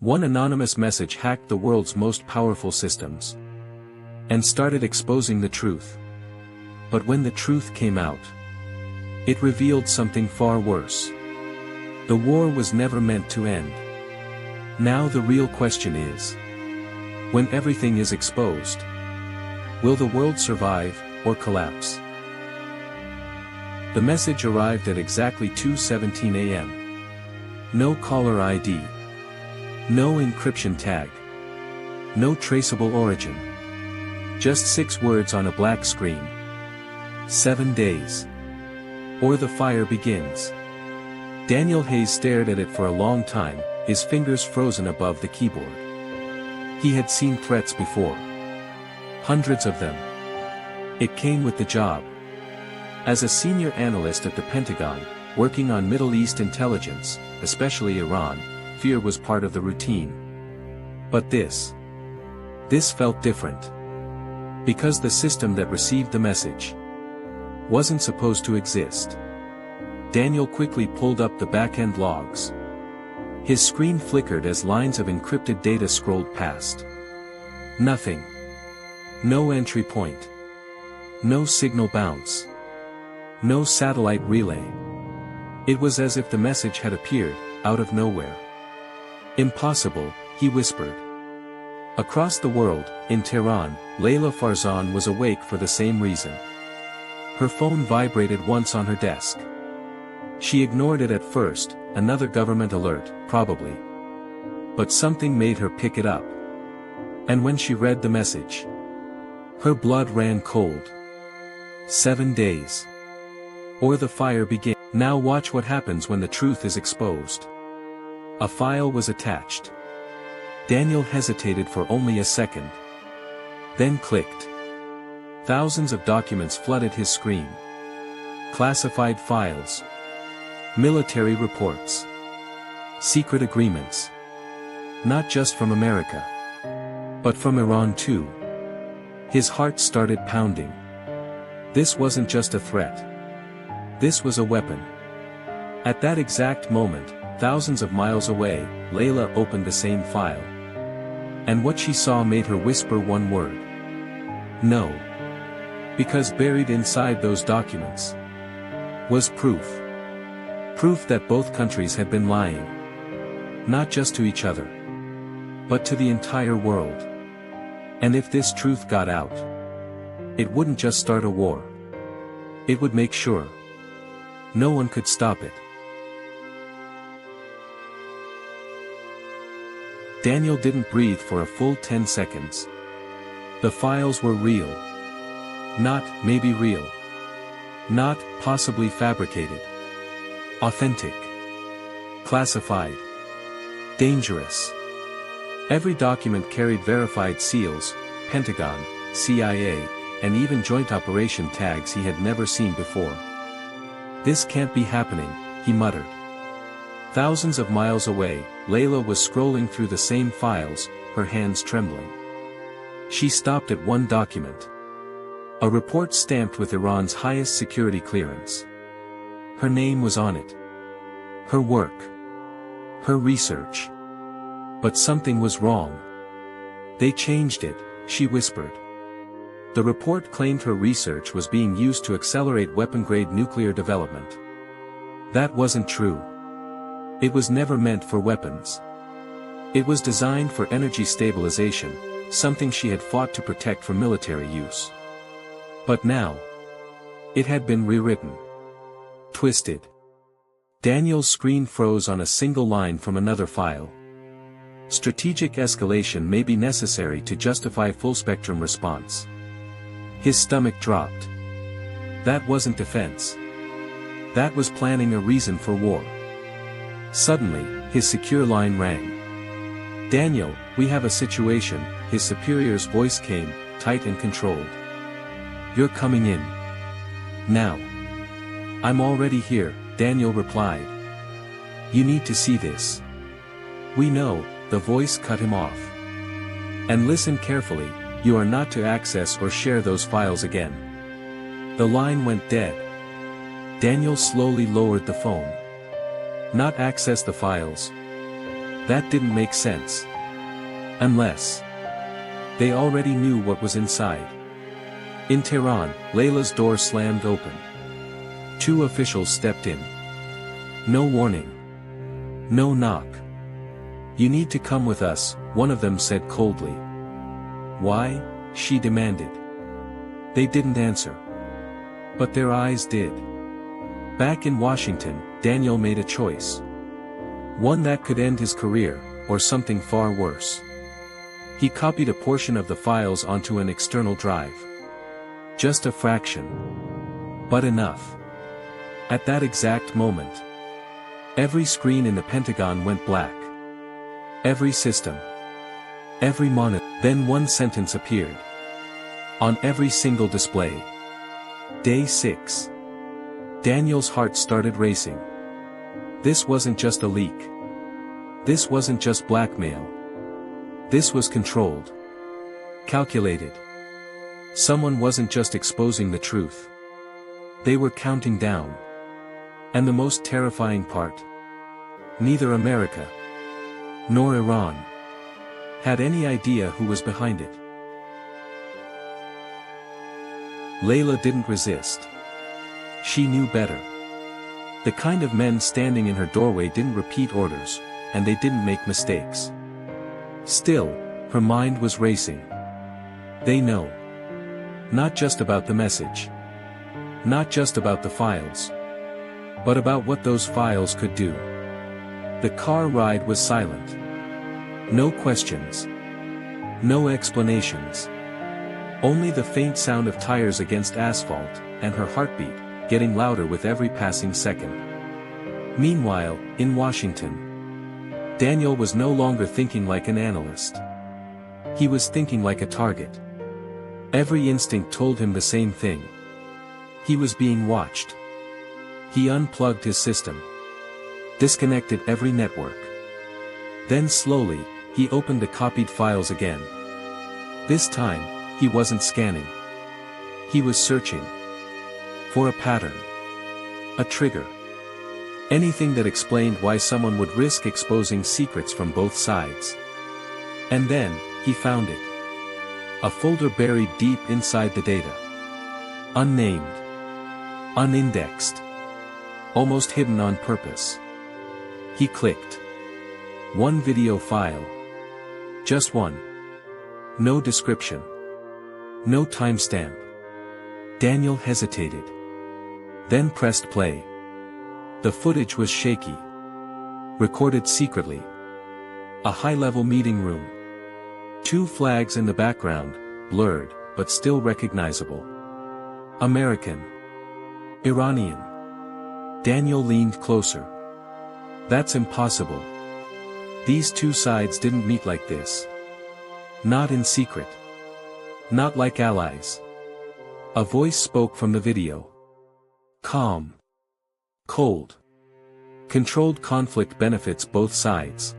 One anonymous message hacked the world's most powerful systems and started exposing the truth. But when the truth came out, it revealed something far worse. The war was never meant to end. Now the real question is, when everything is exposed, will the world survive, or collapse? The message arrived at exactly 2:17 a.m. No caller ID. No encryption tag. No traceable origin. Just 6 words on a black screen. 7 days. Or the fire begins. Daniel Hayes stared at it for a long time, his fingers frozen above the keyboard. He had seen threats before. Hundreds of them. It came with the job. As a senior analyst at the Pentagon, working on Middle East intelligence, especially Iran, fear was part of the routine. But this felt different. Because the system that received the message wasn't supposed to exist. Daniel quickly pulled up the back-end logs. His screen flickered as lines of encrypted data scrolled past. Nothing. No entry point. No signal bounce. No satellite relay. It was as if the message had appeared, out of nowhere. Impossible, he whispered. Across the world, in Tehran, Layla Farzan was awake for the same reason. Her phone vibrated once on her desk. She ignored it at first, another government alert, probably. But something made her pick it up. And when she read the message, her blood ran cold. 7 days. Or the fire begins. Now watch what happens when the truth is exposed. A file was attached. Daniel hesitated for only a second. Then clicked. Thousands of documents flooded his screen. Classified files. Military reports. Secret agreements. Not just from America. But from Iran too. His heart started pounding. This wasn't just a threat. This was a weapon. At that exact moment, thousands of miles away, Layla opened the same file. And what she saw made her whisper one word. No. Because buried inside those documents was proof. Proof that both countries had been lying. Not just to each other, but to the entire world. And if this truth got out, it wouldn't just start a war. It would make sure no one could stop it. Daniel didn't breathe for a full 10 seconds. The files were real. Not maybe real. Not possibly fabricated. Authentic. Classified. Dangerous. Every document carried verified seals, Pentagon, CIA, and even joint operation tags he had never seen before. This can't be happening, he muttered. Thousands of miles away, Layla was scrolling through the same files, her hands trembling. She stopped at one document. A report stamped with Iran's highest security clearance. Her name was on it. Her work. Her research. But something was wrong. They changed it, she whispered. The report claimed her research was being used to accelerate weapon-grade nuclear development. That wasn't true. It was never meant for weapons. It was designed for energy stabilization, something she had fought to protect from military use. But now, it had been rewritten. Twisted. Daniel's screen froze on a single line from another file. Strategic escalation may be necessary to justify full-spectrum response. His stomach dropped. That wasn't defense. That was planning a reason for war. Suddenly, his secure line rang. Daniel, we have a situation, his superior's voice came, tight and controlled. You're coming in. Now. I'm already here, Daniel replied. You need to see this. We know, the voice cut him off. And listen carefully, you are not to access or share those files again. The line went dead. Daniel slowly lowered the phone. Not access the files. That didn't make sense. Unless they already knew what was inside. In Tehran, Layla's door slammed open. Two officials stepped in. No warning. No knock. "You need to come with us," one of them said coldly. "Why?" she demanded. They didn't answer. But their eyes did. Back in Washington, Daniel made a choice. One that could end his career, or something far worse. He copied a portion of the files onto an external drive. Just a fraction. But enough. At that exact moment, every screen in the Pentagon went black. Every system. Every monitor. Then one sentence appeared. On every single display. Day 6. Daniel's heart started racing. This wasn't just a leak. This wasn't just blackmail. This was controlled. Calculated. Someone wasn't just exposing the truth. They were counting down. And the most terrifying part? Neither America nor Iran had any idea who was behind it. Layla didn't resist. She knew better. The kind of men standing in her doorway didn't repeat orders, and they didn't make mistakes. Still, her mind was racing. They know. Not just about the message. Not just about the files. But about what those files could do. The car ride was silent. No questions. No explanations. Only the faint sound of tires against asphalt, and her heartbeat, getting louder with every passing second. Meanwhile, in Washington, Daniel was no longer thinking like an analyst. He was thinking like a target. Every instinct told him the same thing. He was being watched. He unplugged his system. Disconnected every network. Then slowly, he opened the copied files again. This time, he wasn't scanning. He was searching. For a pattern. A trigger. Anything that explained why someone would risk exposing secrets from both sides. And then, he found it. A folder buried deep inside the data. Unnamed. Unindexed. Almost hidden on purpose. He clicked. One video file. Just one. No description. No timestamp. Daniel hesitated. Then pressed play. The footage was shaky. Recorded secretly. A high-level meeting room. Two flags in the background, blurred, but still recognizable. American. Iranian. Daniel leaned closer. That's impossible. These two sides didn't meet like this. Not in secret. Not like allies. A voice spoke from the video. Calm. Cold. Controlled conflict benefits both sides.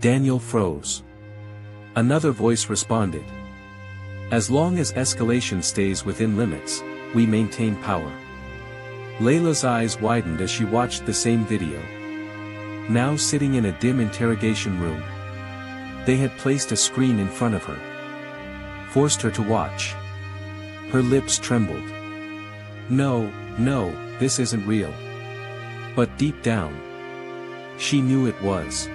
Daniel froze. Another voice responded. As long as escalation stays within limits, we maintain power. Layla's eyes widened as she watched the same video. Now sitting in a dim interrogation room. They had placed a screen in front of her. Forced her to watch. Her lips trembled. No, this isn't real. But deep down, she knew it was.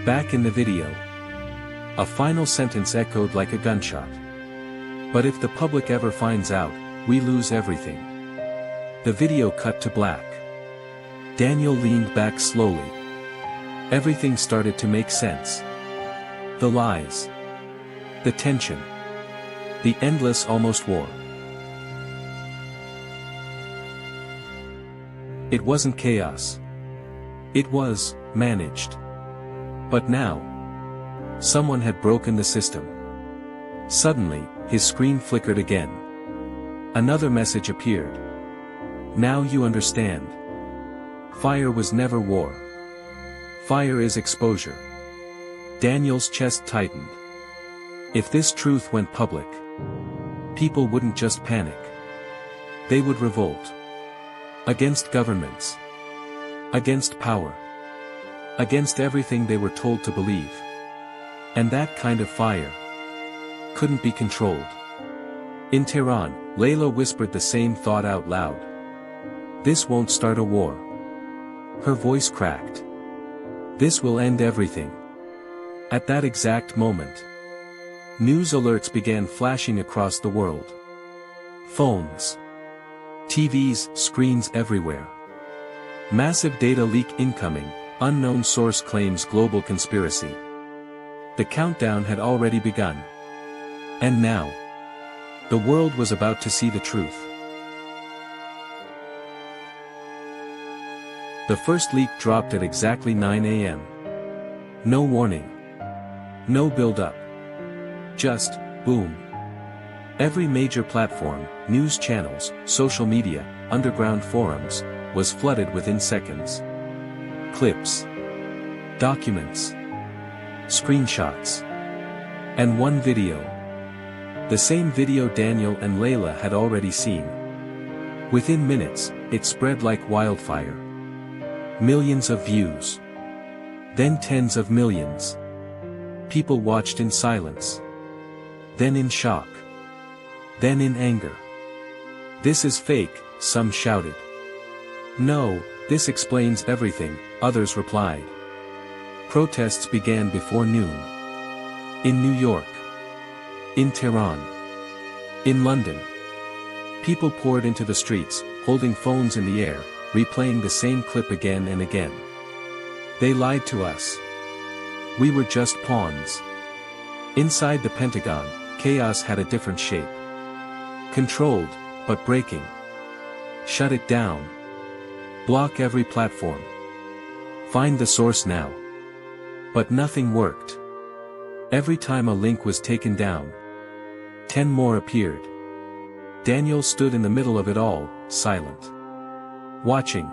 Back in the video, a final sentence echoed like a gunshot. But if the public ever finds out, we lose everything. The video cut to black. Daniel leaned back slowly. Everything started to make sense. The lies. The tension. The endless almost war. It wasn't chaos. It was managed. But now, someone had broken the system. Suddenly, his screen flickered again. Another message appeared. Now you understand. Fire was never war. Fire is exposure. Daniel's chest tightened. If this truth went public, people wouldn't just panic. They would revolt. Against governments. Against power. Against everything they were told to believe. And that kind of fire couldn't be controlled. In Tehran, Layla whispered the same thought out loud. This won't start a war. Her voice cracked. This will end everything. At that exact moment, news alerts began flashing across the world. Phones, TVs, screens everywhere. Massive data leak incoming, unknown source claims global conspiracy. The countdown had already begun. And now, the world was about to see the truth. The first leak dropped at exactly 9 a.m. No warning. No build-up. Just, boom. Every major platform, news channels, social media, underground forums, was flooded within seconds. Clips. Documents. Screenshots. And one video. The same video Daniel and Layla had already seen. Within minutes, it spread like wildfire. Millions of views. Then tens of millions. People watched in silence. Then in shock. Then in anger. This is fake, some shouted. No, this explains everything, others replied. Protests began before noon. In New York. In Tehran. In London. People poured into the streets, holding phones in the air, replaying the same clip again and again. They lied to us. We were just pawns. Inside the Pentagon, chaos had a different shape. Controlled, but breaking. Shut it down. Block every platform. Find the source now. But nothing worked. Every time a link was taken down, 10 more appeared. Daniel stood in the middle of it all, silent. Watching.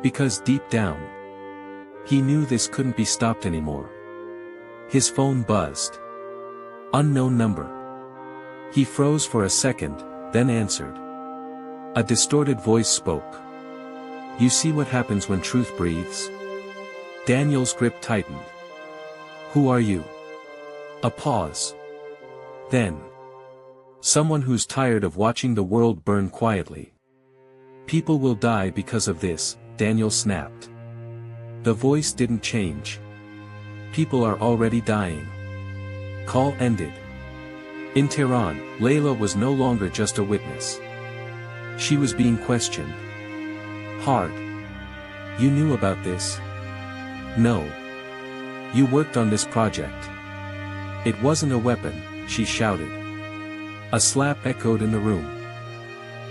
Because deep down, he knew this couldn't be stopped anymore. His phone buzzed. Unknown number. He froze for a second, then answered. A distorted voice spoke. You see what happens when truth breathes? Daniel's grip tightened. Who are you? A pause. Then. Someone who's tired of watching the world burn quietly. People will die because of this, Daniel snapped. The voice didn't change. People are already dying. Call ended. In Tehran, Layla was no longer just a witness. She was being questioned. Hard. You knew about this? No. You worked on this project. It wasn't a weapon, she shouted. A slap echoed in the room.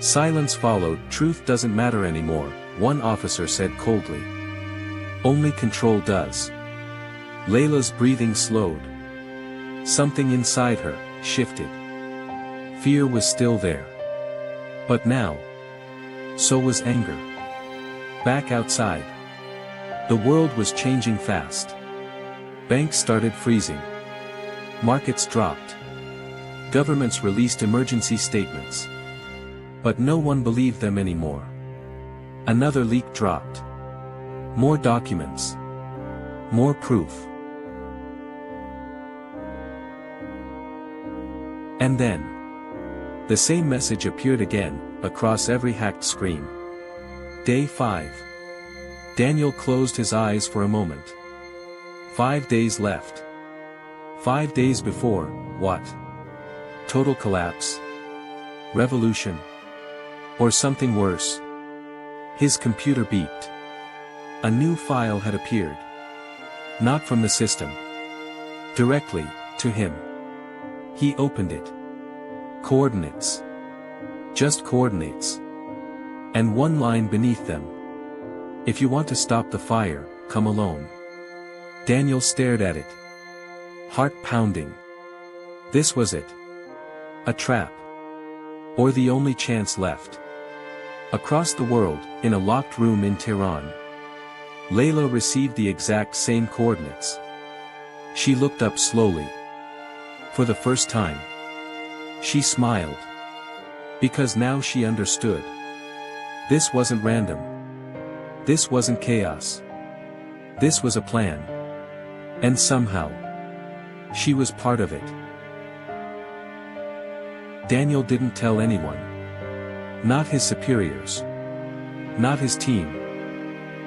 Silence followed. Truth doesn't matter anymore, one officer said coldly. Only control does. Layla's breathing slowed. Something inside her shifted. Fear was still there. But now, so was anger. Back outside. The world was changing fast. Banks started freezing. Markets dropped. Governments released emergency statements. But no one believed them anymore. Another leak dropped. More documents. More proof. And then, the same message appeared again, across every hacked screen. Day 5. Daniel closed his eyes for a moment. 5 days left. 5 days before, what? Total collapse? Revolution? Or something worse? His computer beeped. A new file had appeared. Not from the system. Directly, to him. He opened it. Coordinates. Just coordinates. And one line beneath them. If you want to stop the fire, come alone. Daniel stared at it. Heart pounding. This was it. A trap. Or the only chance left. Across the world, in a locked room in Tehran, Layla received the exact same coordinates. She looked up slowly. For the first time. She smiled. Because now she understood. This wasn't random. This wasn't chaos. This was a plan. And somehow, she was part of it. Daniel didn't tell anyone. Not his superiors. Not his team.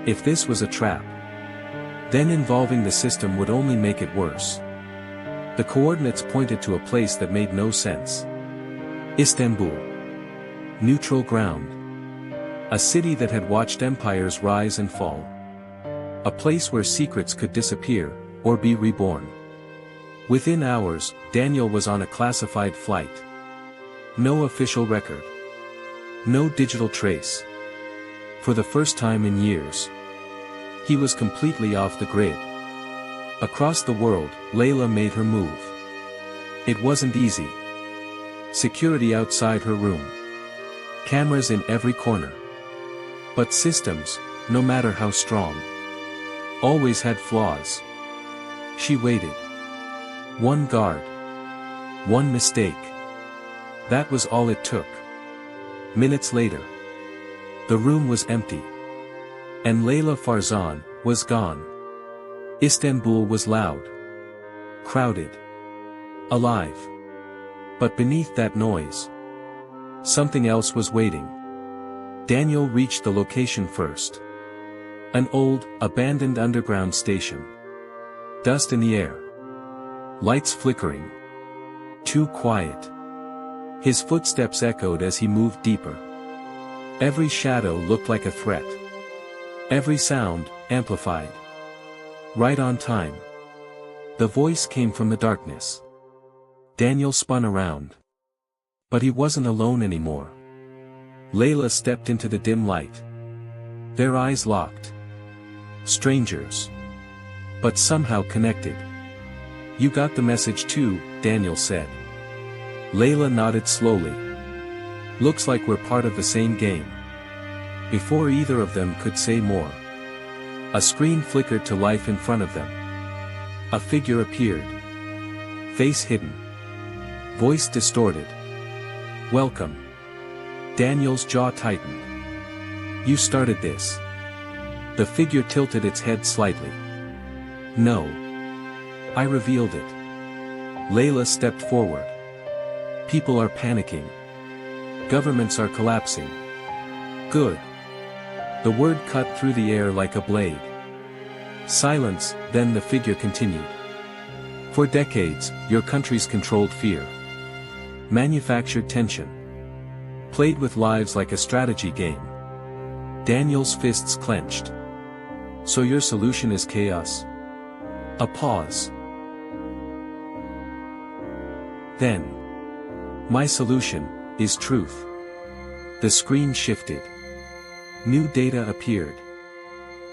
If this was a trap, then involving the system would only make it worse. The coordinates pointed to a place that made no sense. Istanbul. Neutral ground. A city that had watched empires rise and fall. A place where secrets could disappear, or be reborn. Within hours, Daniel was on a classified flight. No official record. No digital trace. For the first time in years, he was completely off the grid. Across the world, Layla made her move. It wasn't easy. Security outside her room. Cameras in every corner. But systems, no matter how strong, always had flaws. She waited. One guard. One mistake. That was all it took. Minutes later, the room was empty. And Layla Farzan was gone. Istanbul was loud. Crowded. Alive. But beneath that noise, something else was waiting. Daniel reached the location first. An old, abandoned underground station. Dust in the air. Lights flickering. Too quiet. His footsteps echoed as he moved deeper. Every shadow looked like a threat. Every sound, amplified. Right on time. The voice came from the darkness. Daniel spun around. But he wasn't alone anymore. Layla stepped into the dim light. Their eyes locked. Strangers. But somehow connected. "You got the message too," Daniel said. Layla nodded slowly. "Looks like we're part of the same game." Before either of them could say more, a screen flickered to life in front of them. A figure appeared. Face hidden. Voice distorted. "Welcome." Daniel's jaw tightened. "You started this." The figure tilted its head slightly. "No. I revealed it." Layla stepped forward. "People are panicking. Governments are collapsing." "Good." The word cut through the air like a blade. Silence, then the figure continued. "For decades, your countries controlled fear. Manufactured tension. Played with lives like a strategy game." Daniel's fists clenched. "So your solution is chaos?" A pause. Then, "My solution is truth." The screen shifted. New data appeared.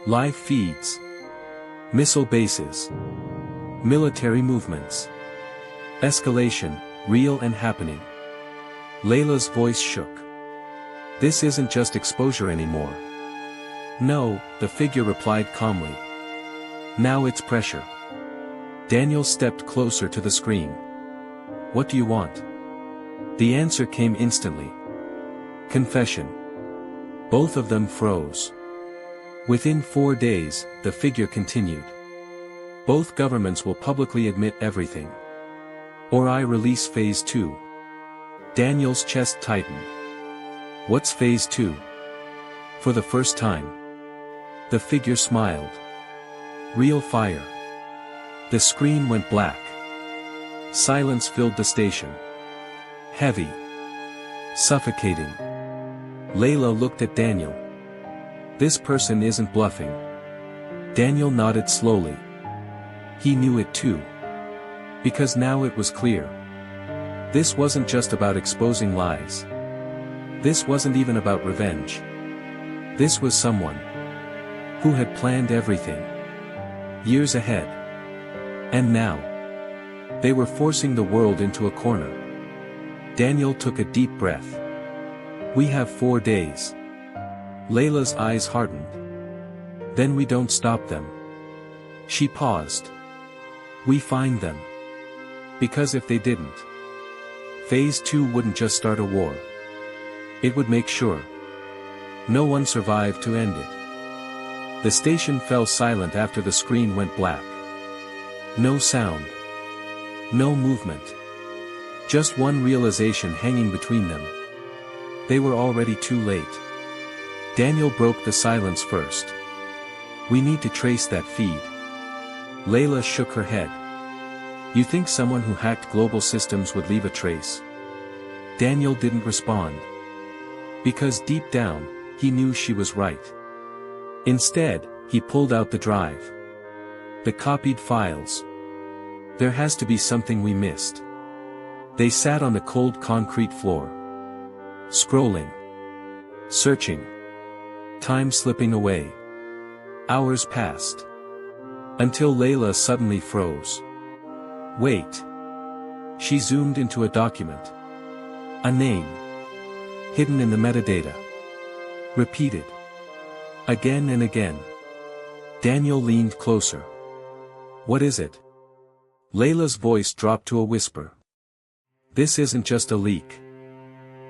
Live feeds. Missile bases. Military movements. Escalation, real and happening. Layla's voice shook. "This isn't just exposure anymore." "No," the figure replied calmly. "Now it's pressure." Daniel stepped closer to the screen. "What do you want?" The answer came instantly. "Confession." Both of them froze. Within 4 days, the figure continued. "Both governments will publicly admit everything. Or I release Phase 2. Daniel's chest tightened. "What's Phase 2? For the first time. The figure smiled. "Real fire." The screen went black. Silence filled the station. Heavy. Suffocating. Layla looked at Daniel. "This person isn't bluffing." Daniel nodded slowly. He knew it too. Because now it was clear. This wasn't just about exposing lies. This wasn't even about revenge. This was someone who had planned everything. Years ahead. And now, they were forcing the world into a corner. Daniel took a deep breath. "We have 4 days." Layla's eyes hardened. "Then we don't stop them." She paused. "We find them. Because if they didn't, Phase 2 wouldn't just start a war. It would make sure no one survived to end it." The station fell silent after the screen went black. No sound. No movement. Just one realization hanging between them. They were already too late. Daniel broke the silence first. "We need to trace that feed." Layla shook her head. "You think someone who hacked global systems would leave a trace?" Daniel didn't respond. Because deep down, he knew she was right. Instead, he pulled out the drive. The copied files. "There has to be something we missed." They sat on the cold concrete floor. Scrolling. Searching. Time slipping away. Hours passed. Until Layla suddenly froze. "Wait." She zoomed into a document. A name. Hidden in the metadata. Repeated. Again and again. Daniel leaned closer. "What is it?" Layla's voice dropped to a whisper. "This isn't just a leak."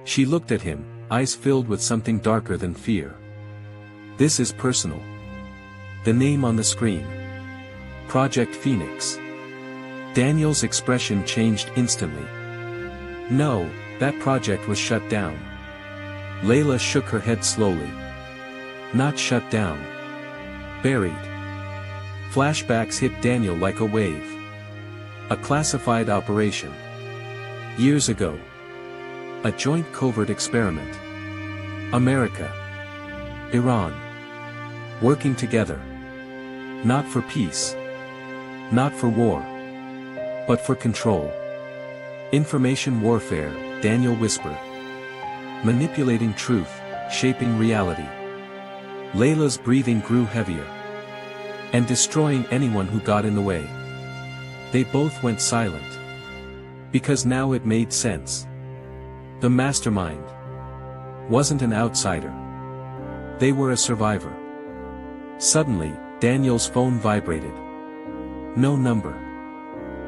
She looked at him, eyes filled with something darker than fear. "This is personal." The name on the screen. Project Phoenix. Daniel's expression changed instantly. "No, that project was shut down." Layla shook her head slowly. "Not shut down. Buried." Flashbacks hit Daniel like a wave. A classified operation. Years ago. A joint covert experiment. America. Iran. Working together. Not for peace. Not for war. But for control. Information warfare, Daniel whispered. Manipulating truth, shaping reality. Layla's breathing grew heavier. And destroying anyone who got in the way. They both went silent. Because now it made sense. The mastermind wasn't an outsider. They were a survivor. Suddenly, Daniel's phone vibrated. No number.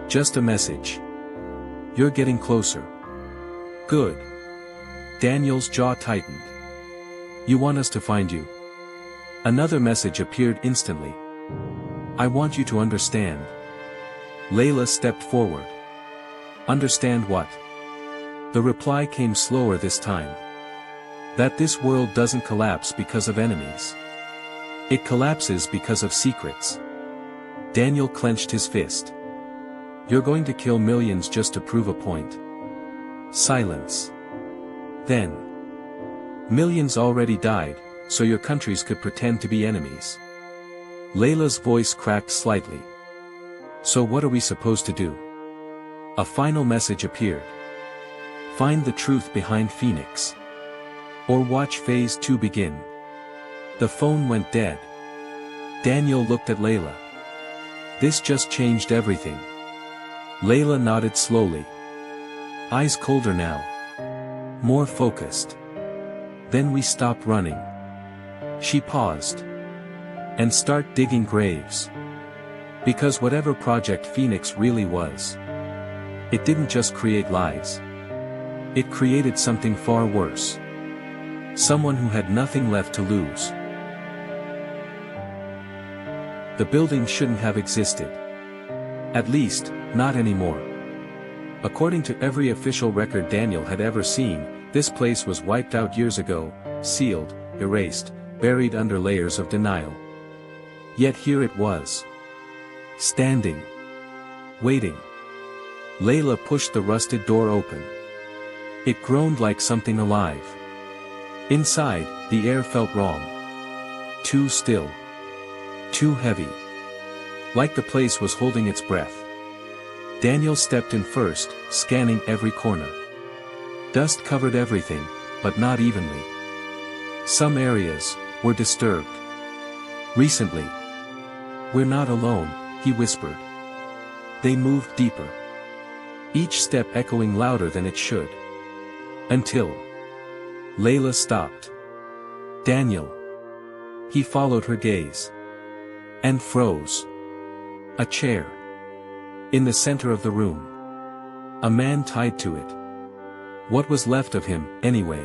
Just a message. "You're getting closer." "Good." Daniel's jaw tightened. "You want us to find you?" Another message appeared instantly. "I want you to understand." Layla stepped forward. "Understand what?" The reply came slower this time. "That this world doesn't collapse because of enemies. It collapses because of secrets." Daniel clenched his fist. "You're going to kill millions just to prove a point." Silence. Then. "Millions already died, so your countries could pretend to be enemies." Layla's voice cracked slightly. "So what are we supposed to do?" A final message appeared. "Find the truth behind Phoenix. Or watch Phase 2 begin." The phone went dead. Daniel looked at Layla. "This just changed everything." Layla nodded slowly. Eyes colder now. More focused. "Then we stop running." She paused. "And start digging graves. Because whatever Project Phoenix really was, it didn't just create lies. It created something far worse. Someone who had nothing left to lose. The building shouldn't have existed. At least, not anymore. According to every official record Daniel had ever seen, this place was wiped out years ago, sealed, erased, buried under layers of denial. Yet here it was. Standing. Waiting. Layla pushed the rusted door open. It groaned like something alive. Inside, the air felt wrong. Too still. Too heavy. Like the place was holding its breath. Daniel stepped in first, scanning every corner. Dust covered everything, but not evenly. Some areas were disturbed. Recently. "We're not alone," he whispered. They moved deeper. Each step echoing louder than it should. Until Layla stopped. "Daniel." He followed her gaze. And froze. A chair. In the center of the room. A man tied to it. What was left of him, anyway?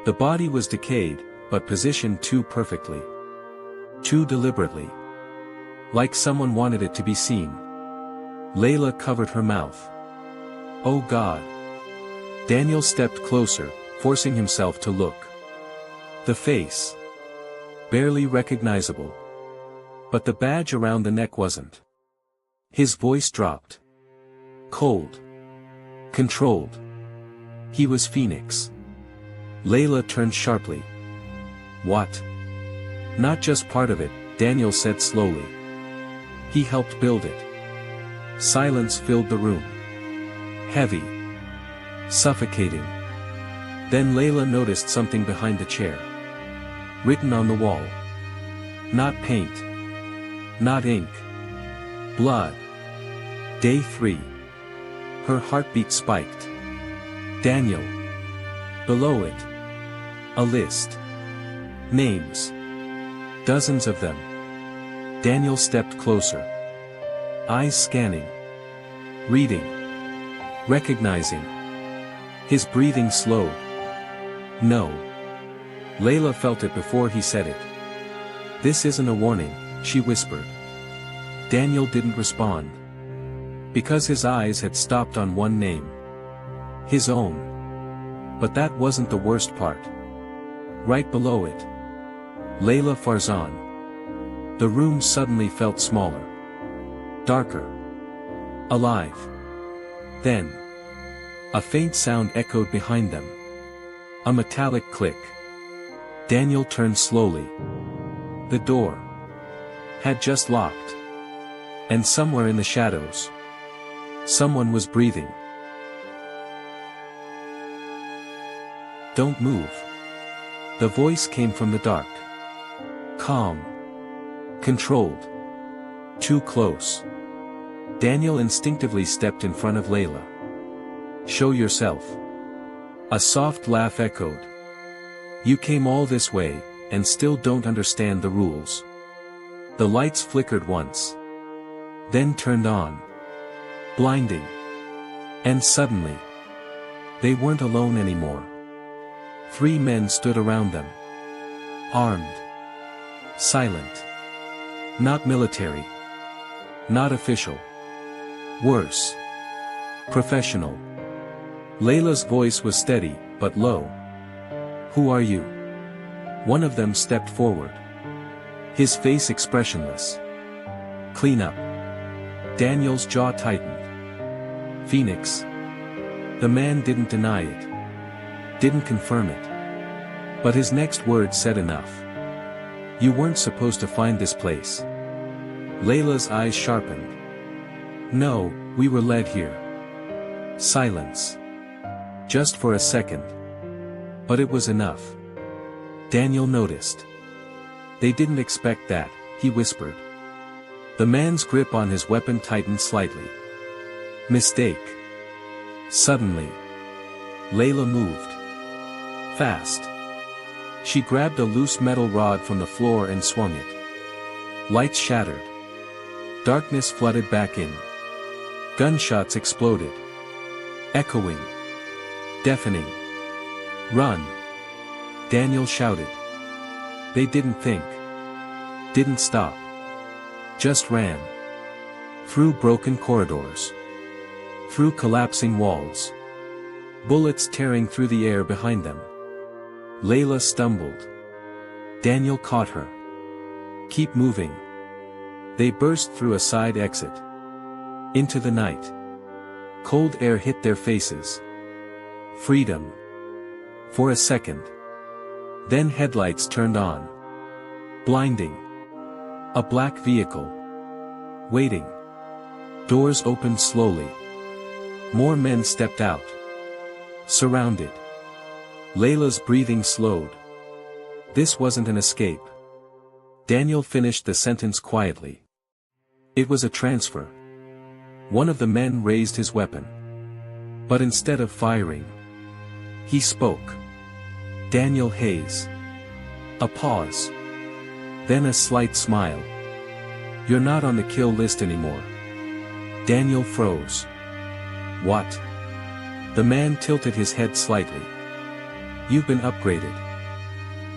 The body was decayed, but positioned too perfectly. Too deliberately. Like someone wanted it to be seen. Layla covered her mouth. Oh God. Daniel stepped closer, forcing himself to look. The face. Barely recognizable. But the badge around the neck wasn't. His voice dropped. Cold. Controlled. He was Phoenix. Layla turned sharply. What? Not just part of it, Daniel said slowly. He helped build it. Silence filled the room. Heavy. Suffocating. Then Layla noticed something behind the chair. Written on the wall. Not paint. Not ink. Blood. Day 3. Her heartbeat spiked. Daniel. Below it. A list. Names. Dozens of them. Daniel stepped closer. Eyes scanning. Reading. Recognizing. His breathing slowed. No. Layla felt it before he said it. This isn't a warning, she whispered. Daniel didn't respond. Because his eyes had stopped on one name. His own. But that wasn't the worst part. Right below it. Layla Farzan. The room suddenly felt smaller. Darker. Alive. Then. A faint sound echoed behind them. A metallic click. Daniel turned slowly. The door. Had just locked. And somewhere in the shadows. Someone was breathing. Don't move. The voice came from the dark. Calm. Controlled. Too close. Daniel instinctively stepped in front of Layla. Show yourself. A soft laugh echoed. You came all this way, and still don't understand the rules. The lights flickered once. Then turned on. Blinding. And suddenly. They weren't alone anymore. 3 men stood around them. Armed. Silent. Not military. Not official. Worse. Professional. Layla's voice was steady, but low. Who are you? One of them stepped forward. His face expressionless. Clean up. Daniel's jaw tightened. Phoenix. The man didn't deny it. Didn't confirm it. But his next word said enough. You weren't supposed to find this place. Layla's eyes sharpened. No, we were led here. Silence. Just for a second. But it was enough. Daniel noticed. They didn't expect that, he whispered. The man's grip on his weapon tightened slightly. Mistake. Suddenly. Layla moved. Fast. She grabbed a loose metal rod from the floor and swung it. Lights shattered. Darkness flooded back in. Gunshots exploded. Echoing. Deafening. Run! Daniel shouted. They didn't think. Didn't stop. Just ran. Through broken corridors. Through collapsing walls. Bullets tearing through the air behind them. Layla stumbled. Daniel caught her. Keep moving. They burst through a side exit. Into the night. Cold air hit their faces. Freedom. For a second. Then headlights turned on. Blinding. A black vehicle. Waiting. Doors opened slowly. More men stepped out. Surrounded. Layla's breathing slowed. This wasn't an escape. Daniel finished the sentence quietly. It was a transfer. One of the men raised his weapon. But instead of firing, he spoke. Daniel Hayes. A pause. Then a slight smile. You're not on the kill list anymore. Daniel froze. What? The man tilted his head slightly. You've been upgraded.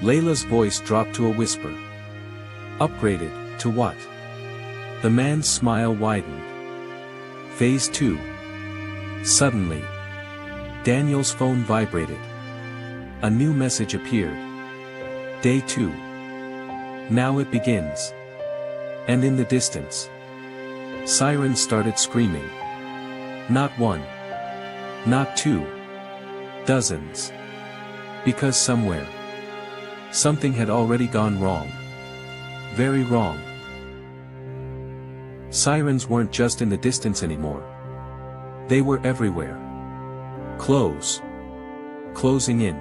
Layla's voice dropped to a whisper. Upgraded, to what? The man's smile widened. Phase 2. Suddenly, Daniel's phone vibrated. A new message appeared. Day 2. Now it begins. And in the distance, sirens started screaming. Not one. Not two. Dozens. Because somewhere, something had already gone wrong. Very wrong. Sirens weren't just in the distance anymore. They were everywhere. Close. Closing in.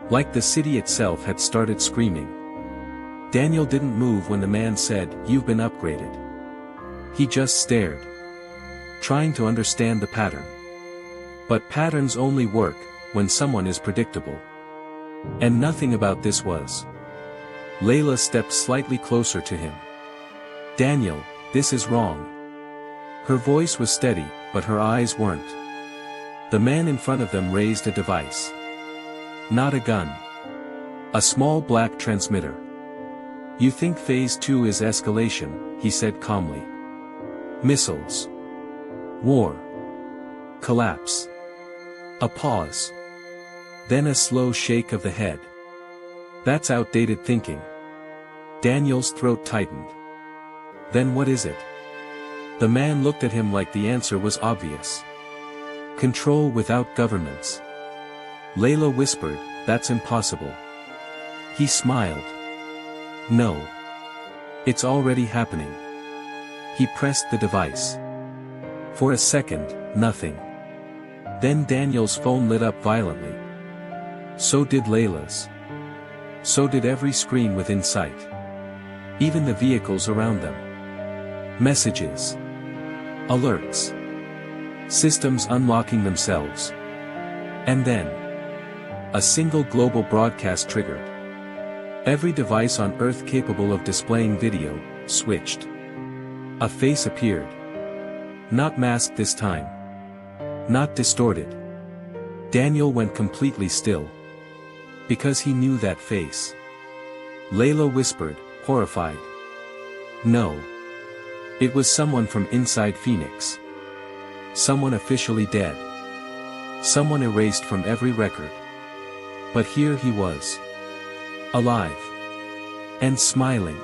Like the city itself had started screaming. Daniel didn't move when the man said, "You've been upgraded." He just stared, trying to understand the pattern. But patterns only work when someone is predictable. And nothing about this was. Layla stepped slightly closer to him. "Daniel, this is wrong." Her voice was steady, but her eyes weren't. The man in front of them raised a device. Not a gun. A small black transmitter. "You think Phase 2 is escalation," he said calmly. "Missiles. War. Collapse." A pause. Then a slow shake of the head. "That's outdated thinking." Daniel's throat tightened. "Then what is it?" The man looked at him like the answer was obvious. "Control without governments." Layla whispered, "That's impossible." He smiled. "No. It's already happening." He pressed the device. For a second, nothing. Then Daniel's phone lit up violently. So did Layla's. So did every screen within sight. Even the vehicles around them. Messages. Alerts. Systems unlocking themselves. And then, a single global broadcast triggered. Every device on Earth capable of displaying video, switched. A face appeared. Not masked this time. Not distorted. Daniel went completely still. Because he knew that face. Layla whispered, horrified. No. It was someone from inside Phoenix. Someone officially dead. Someone erased from every record. But here he was. Alive. And smiling.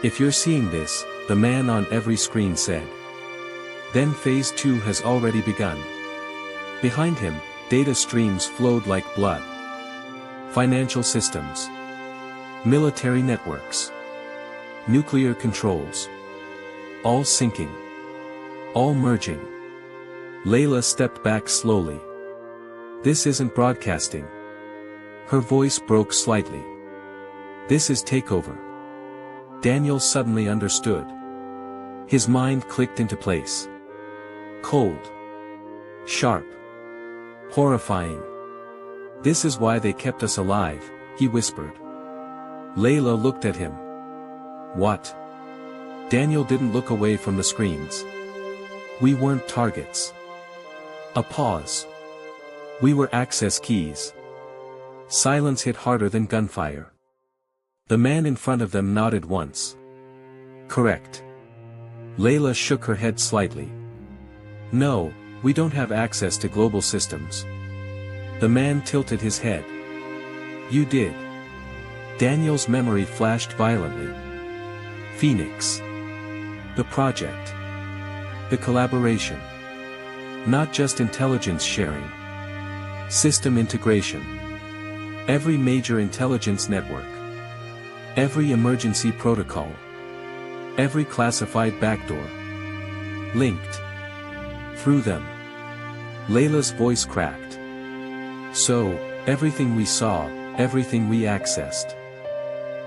"If you're seeing this," the man on every screen said. "Then Phase 2 has already begun." Behind him, data streams flowed like blood. Financial systems. Military networks. Nuclear controls. All syncing. All merging. Layla stepped back slowly. "This isn't broadcasting." Her voice broke slightly. "This is takeover." Daniel suddenly understood. His mind clicked into place. Cold. Sharp. Horrifying. "This is why they kept us alive," he whispered. Layla looked at him. "What?" Daniel didn't look away from the screens. "We weren't targets." A pause. "We were access keys." Silence hit harder than gunfire. The man in front of them nodded once. "Correct." Layla shook her head slightly. "No, we don't have access to global systems." The man tilted his head. "You did." Daniel's memory flashed violently. Phoenix. The project. The collaboration. Not just intelligence sharing. System integration. Every major intelligence network. Every emergency protocol. Every classified backdoor. Linked. Through them. Layla's voice cracked. "So, everything we saw, everything we accessed,"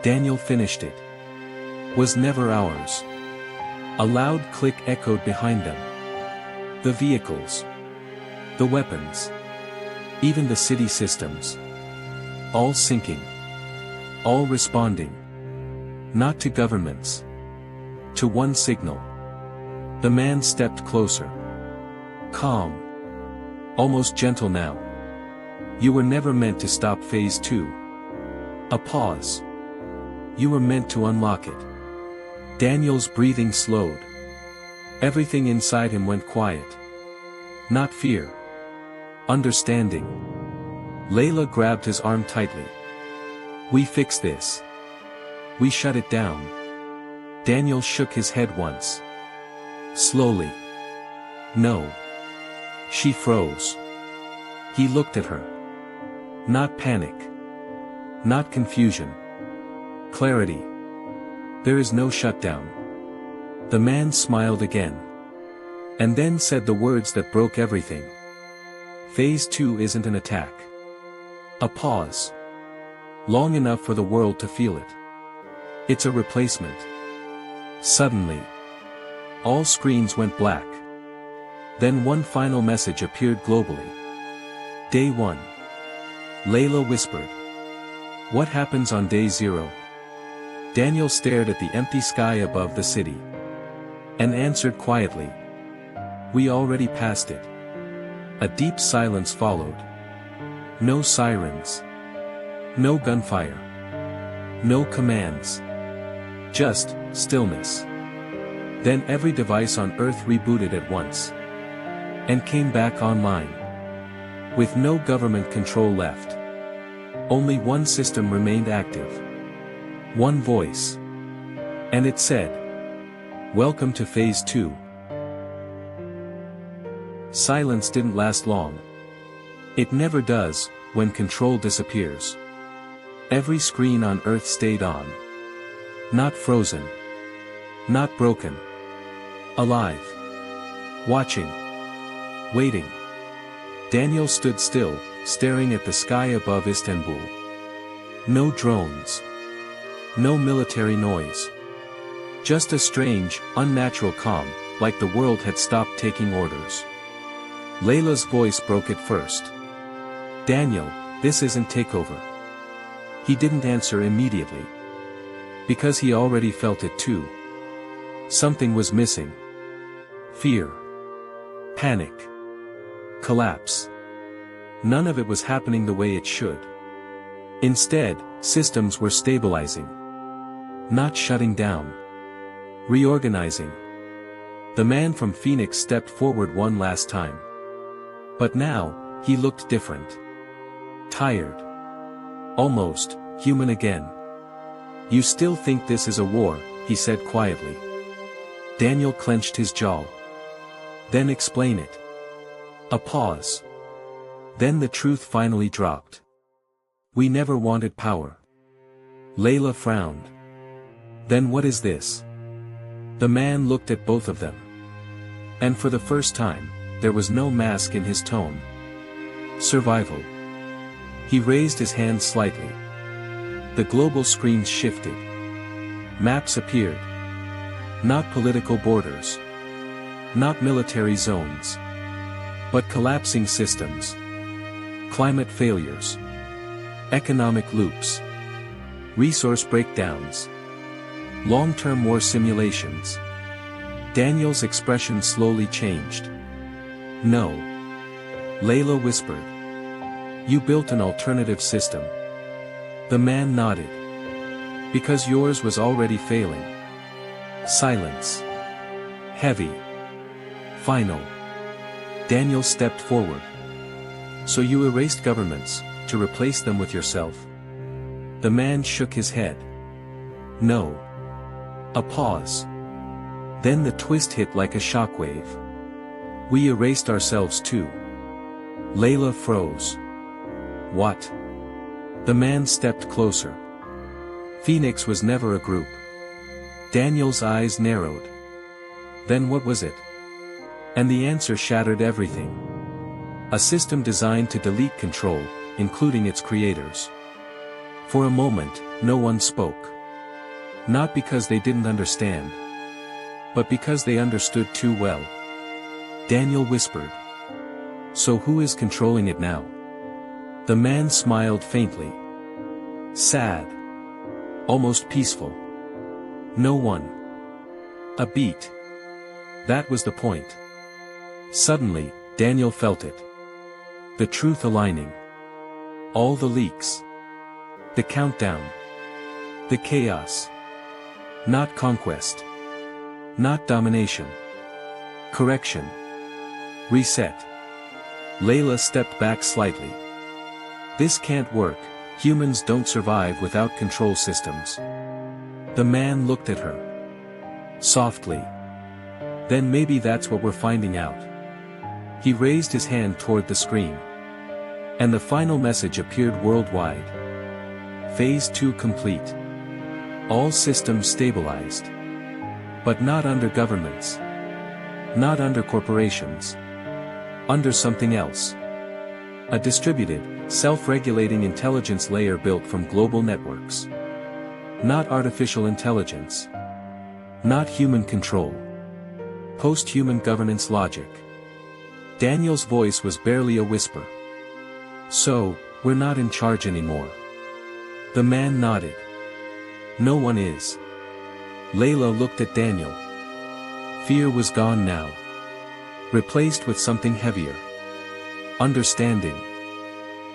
Daniel finished it, "was never ours." A loud click echoed behind them. The vehicles. The weapons. Even the city systems. All syncing. All responding. Not to governments. To one signal. The man stepped closer. Calm. Almost gentle now. "You were never meant to stop Phase 2. A pause. You were meant to unlock it. Daniel's breathing slowed. Everything inside him went quiet. Not fear. Understanding. Layla grabbed his arm tightly. We fix this. We shut it down. Daniel shook his head once. Slowly. No. She froze. He looked at her. Not panic. Not confusion. Clarity. There is no shutdown. The man smiled again. And then said the words that broke everything. Phase 2 isn't an attack. A pause. Long enough for the world to feel it. It's a replacement. Suddenly. All screens went black. Then one final message appeared globally. Day 1. Layla whispered. What happens on day 0? Daniel stared at the empty sky above the city. And answered quietly. We already passed it. A deep silence followed. No sirens. No gunfire. No commands. Just stillness. Then every device on Earth rebooted at once. And came back online. With no government control left. Only one system remained active. One voice. And it said, Welcome to Phase 2. Silence didn't last long. It never does, when control disappears. Every screen on Earth stayed on. Not frozen. Not broken. Alive. Watching. Waiting. Daniel stood still, staring at the sky above Istanbul. No drones. No military noise. Just a strange, unnatural calm, like the world had stopped taking orders. Layla's voice broke it first. Daniel, this isn't takeover. He didn't answer immediately. Because he already felt it too. Something was missing. Fear. Panic. Collapse. None of it was happening the way it should. Instead, systems were stabilizing. Not shutting down. Reorganizing. The man from Phoenix stepped forward one last time. But now, he looked different. Tired. Almost human again. You still think this is a war, he said quietly. Daniel clenched his jaw. Then explain it. A pause. Then the truth finally dropped. We never wanted power. Layla frowned. Then what is this? The man looked at both of them. And for the first time, there was no mask in his tone. Survival. He raised his hand slightly. The global screens shifted. Maps appeared. Not political borders. Not military zones. But collapsing systems. Climate failures. Economic loops. Resource breakdowns. Long-term war simulations. Daniel's expression slowly changed. No. Layla whispered. You built an alternative system. The man nodded. Because yours was already failing. Silence. Heavy. Final. Daniel stepped forward. So you erased governments, to replace them with yourself? The man shook his head. No. A pause. Then the twist hit like a shockwave. We erased ourselves too. Layla froze. What? The man stepped closer. Phoenix was never a group. Daniel's eyes narrowed. Then what was it? And the answer shattered everything. A system designed to delete control, including its creators. For a moment, no one spoke. Not because they didn't understand. But because they understood too well. Daniel whispered. So who is controlling it now? The man smiled faintly. Sad. Almost peaceful. No one. A beat. That was the point. Suddenly, Daniel felt it. The truth aligning. All the leaks. The countdown. The chaos. Not conquest. Not domination. Correction. Reset. Layla stepped back slightly. This can't work, humans don't survive without control systems. The man looked at her. Softly. Then maybe that's what we're finding out. He raised his hand toward the screen. And the final message appeared worldwide. Phase 2 complete. All systems stabilized. But not under governments. Not under corporations. Under something else. A distributed, self-regulating intelligence layer built from global networks. Not artificial intelligence. Not human control. Post-human governance logic. Daniel's voice was barely a whisper. So, we're not in charge anymore. The man nodded. No one is. Layla looked at Daniel. Fear was gone now. Replaced with something heavier. Understanding.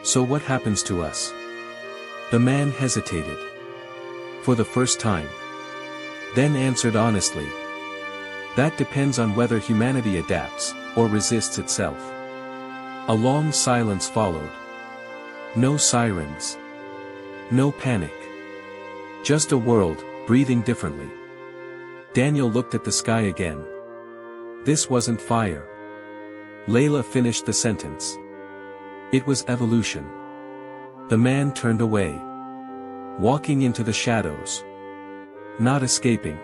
So what happens to us? The man hesitated. For the first time. Then answered honestly. That depends on whether humanity adapts, or resists itself. A long silence followed. No sirens. No panic. Just a world, breathing differently. Daniel looked at the sky again. This wasn't fire. Layla finished the sentence. It was evolution. The man turned away. Walking into the shadows. Not escaping.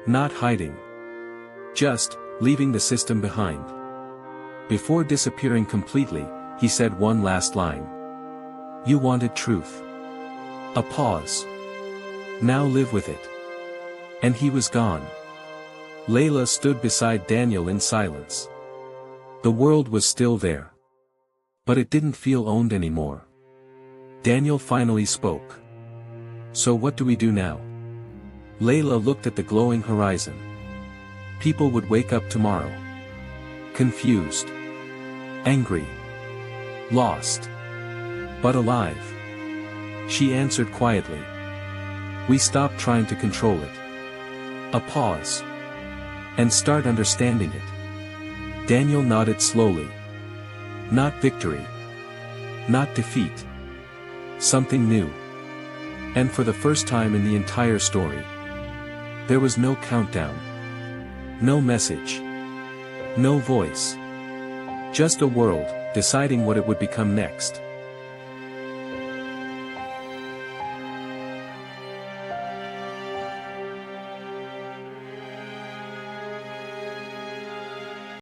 Not hiding. Just, leaving the system behind. Before disappearing completely, he said one last line. You wanted truth. A pause. Now live with it. And he was gone. Layla stood beside Daniel in silence. The world was still there. But it didn't feel owned anymore. Daniel finally spoke. So what do we do now? Layla looked at the glowing horizon. People would wake up tomorrow. Confused. Angry. Lost. But alive. She answered quietly. We stop trying to control it. A pause. And start understanding it. Daniel nodded slowly. Not victory. Not defeat. Something new. And for the first time in the entire story. There was no countdown. No message. No voice. Just a world, deciding what it would become next.